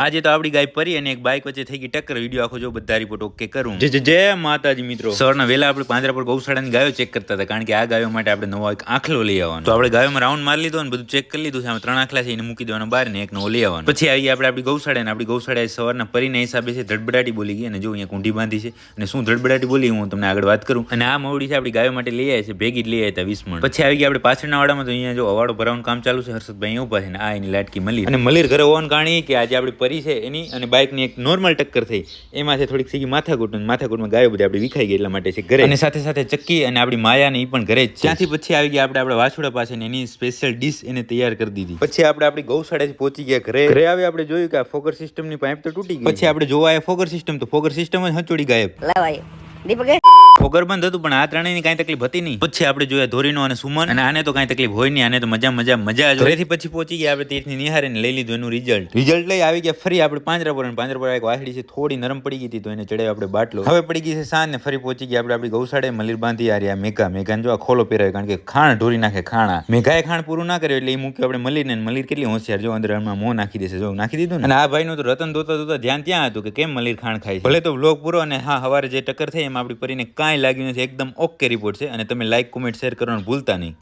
આજે તો આપણી ગાય પરી અને એક બાઈક વચ્ચે થઈ ગઈ ટક્કર. વિડીયો આખો જો બધા રિપોર્ટ ઓકે કરું. જય માતાજી મિત્રો. સવારના વેલા આપણે પાંદરા પર ગૌશાળાની ગાયો ચેક કરતા હતા, કારણ કે આ ગાયો માટે આપણે નવો એક આખલો લઈ આવવાનો. તો આપણે ગાયોમાં રાઉન્ડ મારી લીધો અને બધું ચેક કરી લીધું છે. આમાં 3 આખલા છે, એને મૂકી દેવાનો બહાર ને એક નવો લઈ આવવાનો. પછી આવી આપણે આપણી ગૌશાળા ને આપણી ગૌશાળાએ સવારના પરીના હિસાબે છે ધડબડાટી બોલી ગઈ અને જો અહીંયા કુંડી બાંધી છે અને શું ધડબડાટી બોલી હું તમને આગળ વાત કરું. અને આ મવડી છે આપણી ગાયો માટે લઈ આવી છે, ભેગી જ લઈ આવ્યા હતા 20 મણ. પછી આવી ગયા આપણે પાછળના વાડામાં, તો અહીંયા જો અવાડો ભરાવાનું કામ ચાલુ છે. હર્ષદભાઈ ઉભા છે ને આ એની લાટકી મલીર. અને મલીર ઘરે હોવાનું કારણ એ કે આજે આપણી પરી છે એની અને બાઇકની એક નોર્મલ ટક્કર થઈ, એમાં થોડીક થઈ ગઈ માથાકૂટમાં ગાયો બધી આપણી વિખાઈ ગઈ, એટલા માટે છે ઘરે. અને સાથે સાથે ચક્કી અને આપણી માયા ને એ પણ ઘરે જ. ત્યાંથી પછી આવી ગયા આપણે વાછોડા પાસે ને એની સ્પેશિયલ ડીશ એને તૈયાર કરી દીધી. પછી આપણે આપણી ગૌશાળાથી પહોંચી ગયા ઘરે. ઘરે આવી આપણે જોયું કે આ ફોગર સિસ્ટમ ની પાઇપ તો તૂટી ગઈ. પછી આપણે જોવા આવ્યા ફોગર સિસ્ટમ, તો ફોગર સિસ્ટમ જ હચોડી ગાયબ. ફોગર બંધ હતું પણ આ ત્રણેયની કાંઈ તકલીફ હતી નહીં. પછી આપણે જોયા ધોરીનો અને સુમન, અને આને તો કાંઈ તકલીફ હોય નહીં, આને તો મજા જ. ઘરેથી પછી પહોંચી ગયા આપણે તીર્થની નિહારે ને લઈ લીધું એનું રિઝલ્ટ લઈ આવી ગયા ફરી આપણે પાંજરા પર એક વાસળી છે થોડી નરમ પડી ગઈ હતી, તો એને ચડાવ્યો આપણે બાટલો. હવે પડી ગઈ છે સાંજ ને ફરી પહોંચી ગયા આપણે આપણી ગૌશાળાએ. મલીર બાંધી આ રહ્યા મેઘાને જો આ ખોલો પહેરાવે, કારણ કે ખાણ ઢોરી નાખે. ખાણા મેઘાએ ખાણ પૂરું ના કર્યું એટલે એ મૂક્યું આપણે મલીરને. મલીર કેટલી હોશિયાર, જો અંદર મોં નાખી દેશે. જો નાખી દીધું ને. અને આ ભાઈનું તો રતન ધોતા ધ્યાન ત્યાં હતું કે કેમ મલીર ખાણ ખાય છે. ભલે તો વ્લોગ પૂરો. અને હા, હવારે જે ટક્કર થઈ એમાં આપણી પરીને કાંઈ લાગ્યું નથી, એકદમ ઓકે રિપોર્ટ છે. અને તમે લાઈક, કોમેન્ટ, શેર કરવાનું ભૂલતા નહીં.